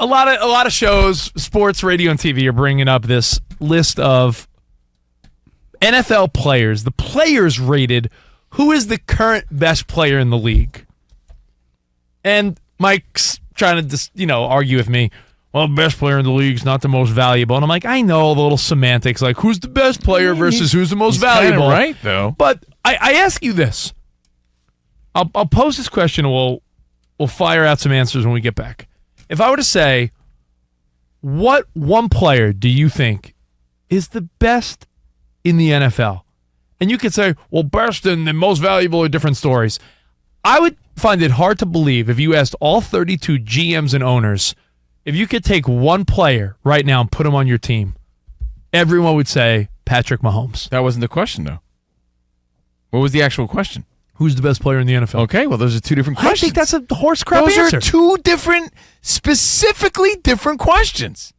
a lot of shows, sports, radio, and TV are bringing up this list of NFL players. The players rated who is the current best player in the league. And Mike's trying to just, argue with me. Well, best player in the league is not the most valuable. And I'm like, I know the little semantics, like who's the best player versus who's the most valuable. Right, though. But I ask you this. I'll pose this question and we'll fire out some answers when we get back. If I were to say, what one player do you think is the best in the NFL? And you could say, well, best and the most valuable are different stories. I would find it hard to believe if you asked all 32 GMs and owners, if you could take one player right now and put him on your team, everyone would say Patrick Mahomes. That wasn't the question, though. What was the actual question? Who's the best player in the NFL? Okay, well, those are two different questions. I think that's a horse crap answer. Those are two different, specifically different questions.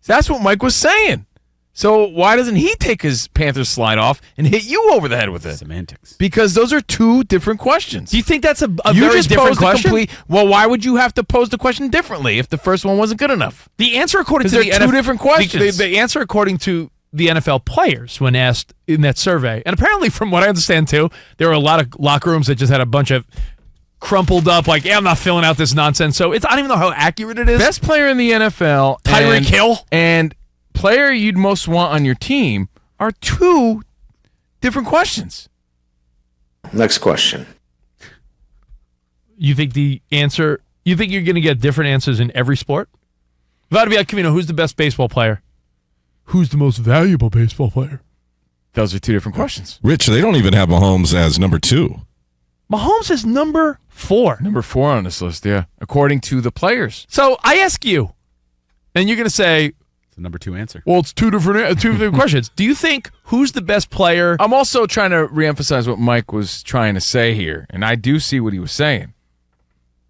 That's what Mike was saying. So why doesn't he take his Panthers slide off and hit you over the head with it? Semantics. Because those are two different questions. Do you think that's a very different question? Well, why would you have to pose the question differently if the first one wasn't good enough? The answer according to they're two different questions. The answer according to the NFL players when asked in that survey, and apparently from what I understand too, there were a lot of locker rooms that just had a bunch of crumpled up, like, I'm not filling out this nonsense. So I don't even know how accurate it is. Best player in the NFL, Tyreek Hill, and player you'd most want on your team are two different questions. Next question. You think you're going to get different answers in every sport? If I had to be like, Covino, who's the best baseball player? Who's the most valuable baseball player? Those are two different questions. Rich, they don't even have Mahomes as number 2. Mahomes is number 4. Number 4 on this list, yeah, according to the players. So I ask you, and you're going to say, it's the number 2 answer. Well, it's two different questions. Do you think who's the best player? I'm also trying to reemphasize what Mike was trying to say here, and I do see what he was saying.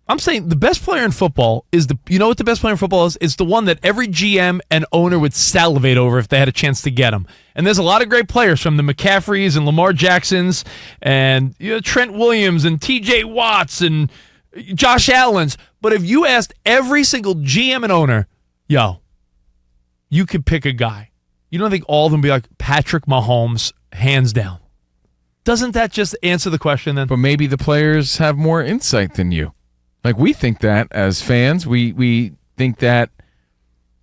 I'm saying the best player in football is you know what the best player in football is? It's the one that every GM and owner would salivate over if they had a chance to get him. And there's a lot of great players from the McCaffreys and Lamar Jacksons and Trent Williams and TJ Watts and Josh Allen's. But if you asked every single GM and owner, you could pick a guy. You don't think all of them be like Patrick Mahomes, hands down? Doesn't that just answer the question then? But maybe the players have more insight than you. Like, we think that as fans. We think that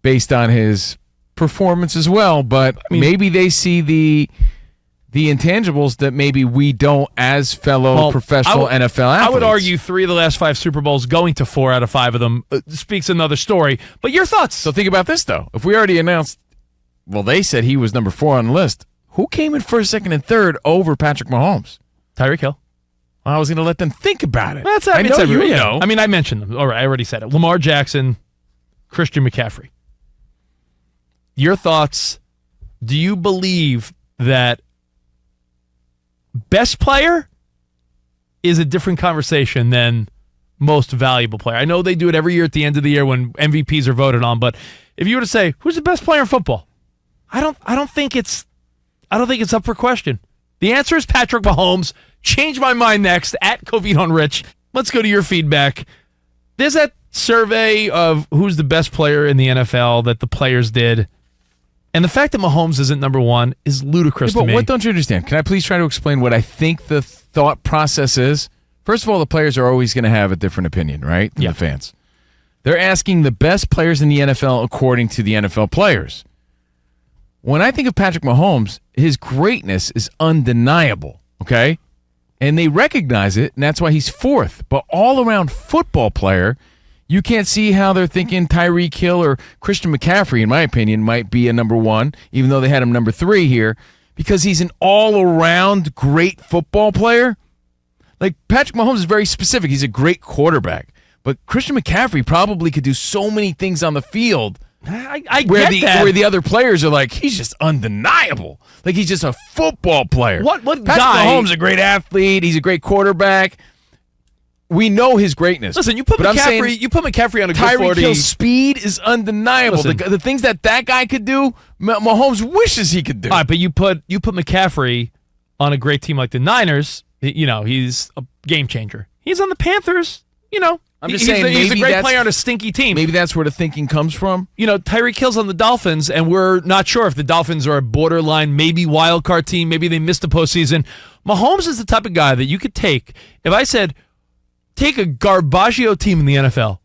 based on his performance as well, but maybe they see the intangibles that maybe we don't as fellow professional NFL athletes. I would argue 3 of the last 5 Super Bowls, going to 4 out of 5 of them, speaks another story. But your thoughts? So think about this, though. If we already announced, they said he was number 4 on the list, who came in first, second, and third over Patrick Mahomes? Tyreek Hill. I was going to let them think about it. I know you know. I mean, I mentioned them. All right, I already said it. Lamar Jackson, Christian McCaffrey. Your thoughts, do you believe that best player is a different conversation than most valuable player? I know they do it every year at the end of the year when MVPs are voted on, but if you were to say, who's the best player in football? I don't think it's up for question. The answer is Patrick Mahomes. Change my mind next at COVINO RICH. Let's go to your feedback. There's that survey of who's the best player in the NFL that the players did. And the fact that Mahomes isn't number 1 is ludicrous to me. But what don't you understand? Can I please try to explain what I think the thought process is? First of all, the players are always going to have a different opinion, right? Than the fans. They're asking the best players in the NFL according to the NFL players. When I think of Patrick Mahomes, his greatness is undeniable, okay? And they recognize it, and that's why he's 4th. But all-around football player, you can't see how they're thinking Tyreek Hill or Christian McCaffrey, in my opinion, might be a number 1, even though they had him number 3 here, because he's an all-around great football player. Like, Patrick Mahomes is very specific. He's a great quarterback. But Christian McCaffrey probably could do so many things on the field where the other players are like, he's just undeniable. Like, he's just a football player. What Patrick guy? Mahomes is a great athlete. He's a great quarterback. We know his greatness. Listen, you put McCaffrey on a good 40. Tyreek Hill's speed is undeniable. The things that guy could do, Mahomes wishes he could do. All right, but you put McCaffrey on a great team like the Niners, he's a game changer. He's on the Panthers, I'm just he's saying he's a maybe great that's- player on a stinky team. Maybe that's where the thinking comes from. You know, Tyreek Hill's on the Dolphins, and we're not sure if the Dolphins are a borderline, maybe wild card team. Maybe they missed the postseason. Mahomes is the type of guy that you could take. If I said, take a Garbaggio team in the NFL,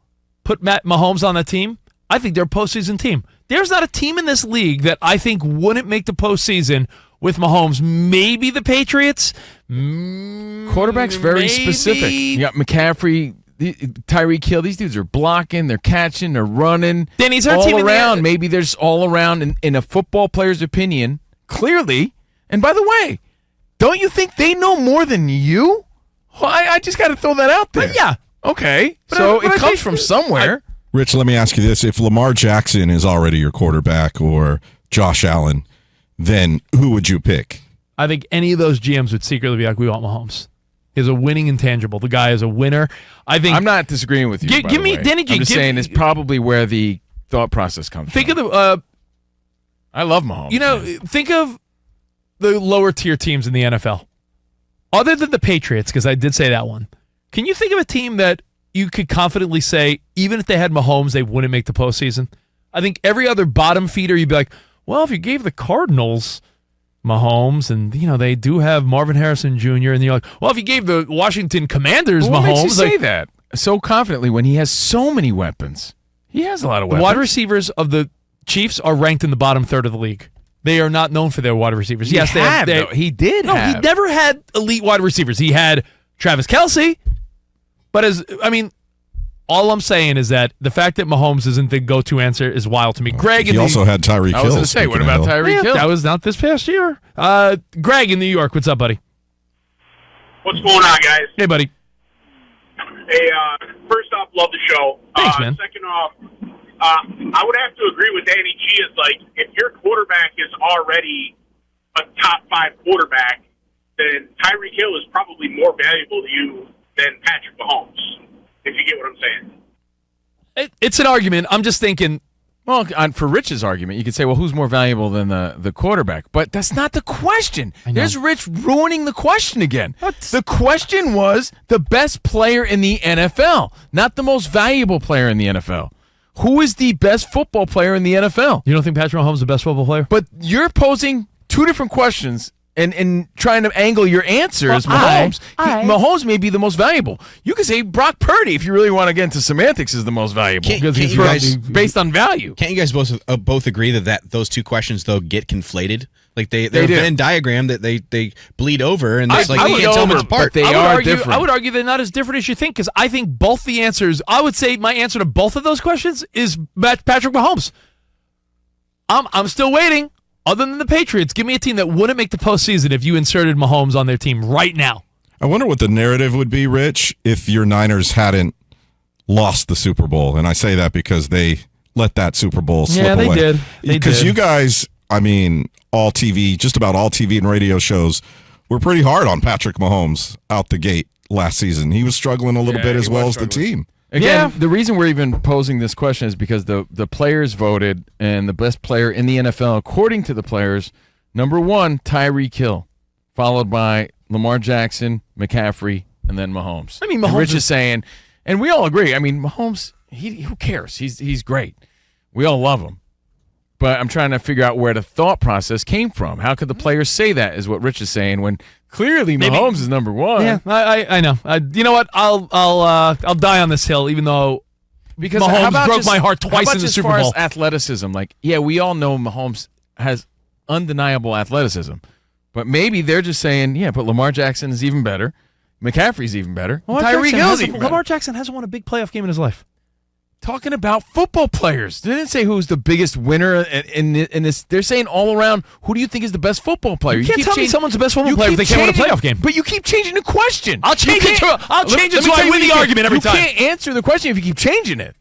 put Matt Mahomes on that team, I think they're a postseason team. There's not a team in this league that I think wouldn't make the postseason with Mahomes. Maybe the Patriots. Quarterback's very Maybe. specific. You got McCaffrey, Tyreek Hill. These dudes are blocking, they're catching, they're running. Then he's our all team in the- around. Maybe there's all around in a football player's opinion, clearly. And by the way, don't you think they know more than you? Well, I just got to throw that out there. Yeah. Okay. But So I it comes think- from somewhere. Rich, let me ask you this. If Lamar Jackson is already your quarterback or Josh Allen, then who would you pick? I think any of those GMs would secretly be like, we want Mahomes. He's a winning intangible. The guy is a winner. I think. I'm not disagreeing with you. Give- by give the me- way. Danny G, I'm just give- saying it's probably where the thought process comes think from. of the. I love Mahomes. You know, man. think of the lower tier teams in the NFL. Other than the Patriots, because I did say that one. Can you think of a team that you could confidently say, even if they had Mahomes, they wouldn't make the postseason? I think every other bottom feeder, you'd be like, well, if you gave the Cardinals Mahomes, and they do have Marvin Harrison Jr., and you're like, well, if you gave the Washington Commanders What Mahomes, makes you say like, that so confidently when he has so many weapons? He has a lot of the weapons. wide receivers of the Chiefs are ranked in the bottom third of the league. They are not known for their wide receivers. Yes, they have. though. He did. No, have. he never had elite wide receivers. He had Travis Kelce, but all I'm saying is that the fact that Mahomes isn't the go-to answer is wild to me. Greg, He also had Tyreek Hill. I was going to say, what speaking of about Hill. Tyreek Hill? that was not this past year. Greg in New York, what's up, buddy? What's going on, guys? Hey, buddy. Hey, first off, love the show. Thanks, man. Second off, I would have to agree with Danny G. It's like, if your quarterback is already a top 5 quarterback, then Tyreek Hill is probably more valuable to you than Patrick Mahomes, if you get what I'm saying. It's an argument. I'm just thinking, Well, for Rich's argument, you could say, well, who's more valuable than the quarterback? But that's not the question. There's Rich ruining the question again. The question was the best player in the NFL, not the most valuable player in the NFL. Who is the best football player in the NFL? you don't think Patrick Mahomes is the best football player? But you're posing two different questions and trying to angle your answers. Well, Mahomes may be the most valuable. You could say Brock Purdy, if you really want to get into semantics, is the most valuable. Can't Because you he's guys- based on value. Can't you guys both agree that those two questions though get conflated? Like they're They a do. Venn diagram that they bleed over, and it's like I you would can't tell them over, apart. but they I would are argue, different. I would argue they're not as different as you think, because I think both the answers, I would say my answer to both of those questions is Patrick Mahomes. I'm still waiting. Other than the Patriots, give me a team that wouldn't make the postseason if you inserted Mahomes on their team right now. I wonder what the narrative would be, Rich, if your Niners hadn't lost the Super Bowl. And I say that because they let that Super Bowl slip Yeah, they away. did. They Because did. you guys, all TV, just about all TV and radio shows were pretty hard on Patrick Mahomes out the gate last season. He was struggling a little bit as well as the team. Again, the reason we're even posing this question is because the players voted, and the best player in the NFL, according to the players, number 1, Tyreek Hill, followed by Lamar Jackson, McCaffrey, and then Mahomes. I mean, And Mahomes Rich is- is saying, and we all agree, Mahomes, who cares? He's great. We all love him. But I'm trying to figure out where the thought process came from. How could the players say that, is what Rich is saying, when clearly Mahomes is number 1. Yeah, I know. You know what? I'll die on this hill, even though Because Mahomes how about broke just- my heart how twice about in the just Super far Bowl. as athleticism, we all know Mahomes has undeniable athleticism, but maybe they're just saying, but Lamar Jackson is even better, McCaffrey's even better, Tyreek Hill's even better. Lamar Jackson hasn't won a big playoff game in his life. Talking about football players, they didn't say who's the biggest winner in this. They're saying all around, who do you think is the best football player? You can't keep tell me someone's the best football you player if keep they can't win a changing- playoff game. But you keep changing the question. I'll change You it can't- to- I'll change it let me so I tell you win what the you argument every You time. can't answer the question if you keep changing it.